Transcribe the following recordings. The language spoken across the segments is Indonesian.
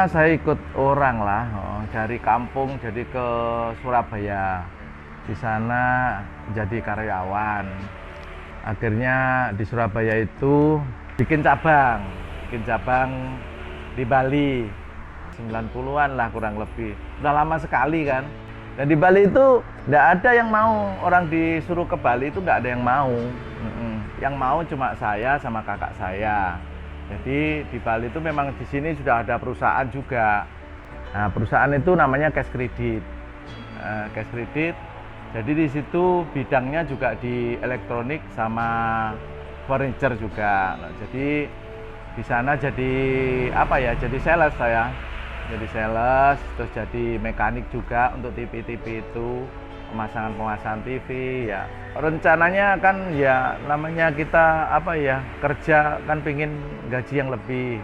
pertama saya ikut orang lah, dari kampung jadi ke Surabaya. Di sana jadi karyawan. Akhirnya di Surabaya itu bikin cabang di Bali. 90-an lah kurang lebih. Udah lama sekali kan. Dan di Bali itu nggak ada yang mau, orang disuruh ke Bali itu nggak ada yang mau. Yang mau cuma saya sama kakak saya. Jadi di Bali itu memang di sini sudah ada perusahaan juga. Nah, perusahaan itu namanya Cash Credit. Cash Credit. Jadi di situ bidangnya juga di elektronik sama furniture juga. Nah, jadi di sana jadi apa ya? Jadi sales saya. Jadi sales, terus jadi mekanik juga untuk TV-TV itu, pemasangan TV ya. Rencananya kan ya namanya kita apa ya, kerja kan pingin gaji yang lebih.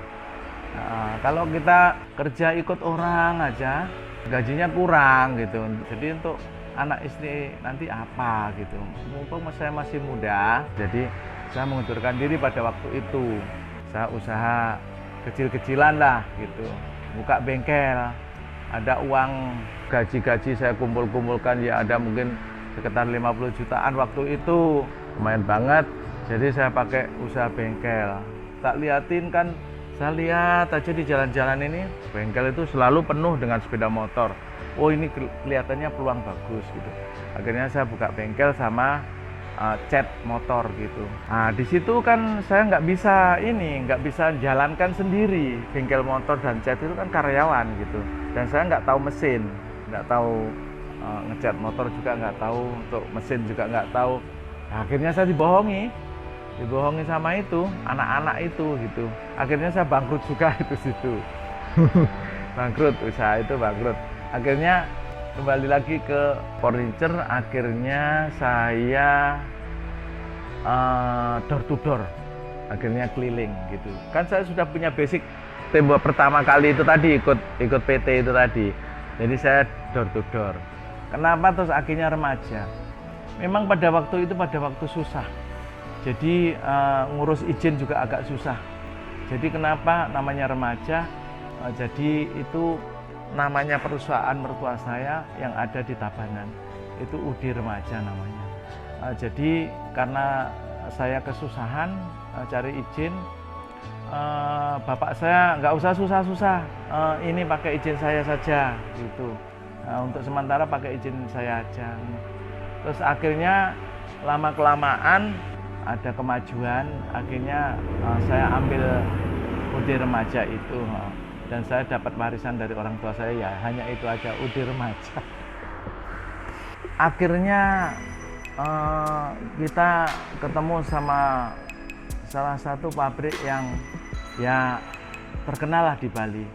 Nah, kalau kita kerja ikut orang aja gajinya kurang gitu. Jadi untuk anak istri nanti apa gitu. Mumpung saya masih muda, jadi saya mengundurkan diri pada waktu itu. Saya usaha kecil-kecilan lah gitu, buka bengkel. Ada uang gaji saya kumpulkan ya, ada mungkin sekitar 50 jutaan waktu itu, lumayan banget. Jadi saya pakai usaha bengkel. Tak liatin kan, saya lihat aja di jalan-jalan ini bengkel itu selalu penuh dengan sepeda motor. Oh, ini kelihatannya peluang bagus gitu. Akhirnya saya buka bengkel sama cat motor gitu. Nah, di situ kan saya nggak bisa jalankan sendiri. Bengkel motor dan cat itu kan karyawan gitu. Dan saya nggak tahu mesin, nggak tahu ngecat motor juga nggak tahu, untuk mesin juga nggak tahu. Nah, akhirnya saya dibohongi sama itu anak-anak itu gitu. Akhirnya saya bangkrut juga itu situ. Bangkrut, usaha itu bangkrut. Akhirnya kembali lagi ke furniture. Akhirnya saya door to door, akhirnya keliling gitu. Kan saya sudah punya basic tembok pertama kali itu tadi, ikut PT itu tadi. Jadi saya door to door. Kenapa terus akhirnya remaja? Memang pada waktu susah. Jadi ngurus izin juga agak susah. Jadi kenapa namanya remaja? Jadi itu namanya perusahaan mertua saya yang ada di Tabanan, itu UDI Remaja namanya. Jadi karena saya kesusahan cari izin, bapak saya nggak usah susah-susah, ini pakai izin saya saja gitu. Untuk sementara pakai izin saya aja. Terus akhirnya lama kelamaan ada kemajuan, akhirnya saya ambil UDI Remaja itu. Dan saya dapat warisan dari orang tua saya, ya hanya itu aja, UDI Remaja. Akhirnya kita ketemu sama salah satu pabrik yang ya terkenal lah di Bali.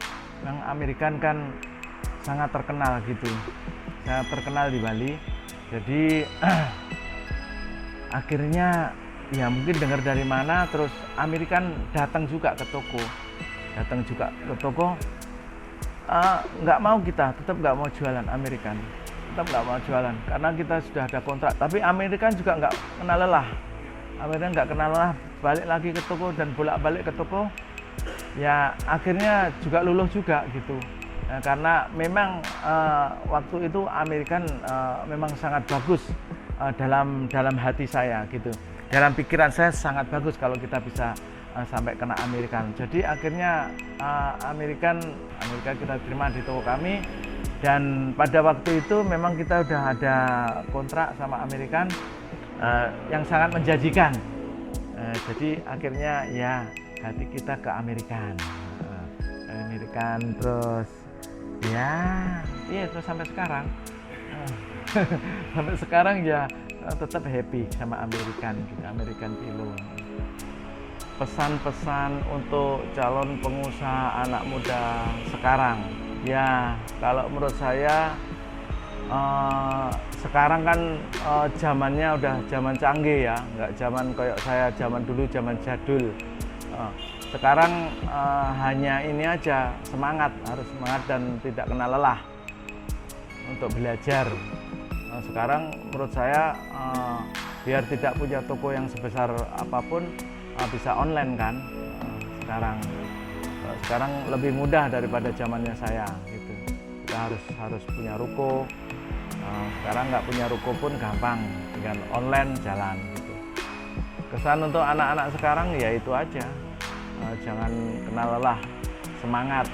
Yang Amerikan kan sangat terkenal gitu, sangat terkenal di Bali. Jadi akhirnya ya mungkin dengar dari mana, terus Amerikan datang juga ke toko. Nggak mau, kita tetap nggak mau jualan Amerikan, tetap nggak mau jualan karena kita sudah ada kontrak. Tapi Amerikan juga nggak kenal lelah, balik lagi ke toko dan bolak-balik ke toko. Ya akhirnya juga luluh juga gitu. Karena memang waktu itu Amerikan memang sangat bagus dalam hati saya gitu. Dalam pikiran saya sangat bagus kalau kita bisa sampai kena Amerikan. Jadi akhirnya Amerika kita terima di toko kami, dan pada waktu itu memang kita udah ada kontrak sama Amerikan yang sangat menjanjikan. Jadi akhirnya ya hati kita ke Amerikan, terus terus sampai sekarang. Sampai sekarang ya tetap happy sama Amerikan gitu, American Pillow. Pesan-pesan untuk calon pengusaha anak muda sekarang, ya kalau menurut saya sekarang kan zamannya udah zaman canggih ya, nggak zaman kayak saya zaman dulu, zaman jadul. Sekarang hanya ini aja, harus semangat dan tidak kenal lelah untuk belajar. Sekarang menurut saya biar tidak punya toko yang sebesar apapun, bisa online kan sekarang. Sekarang lebih mudah daripada zamannya saya gitu. Kita harus punya ruko. Sekarang nggak punya ruko pun gampang, dengan online jalan gitu. Kesan untuk anak-anak sekarang ya itu aja, jangan kenal lelah, semangat.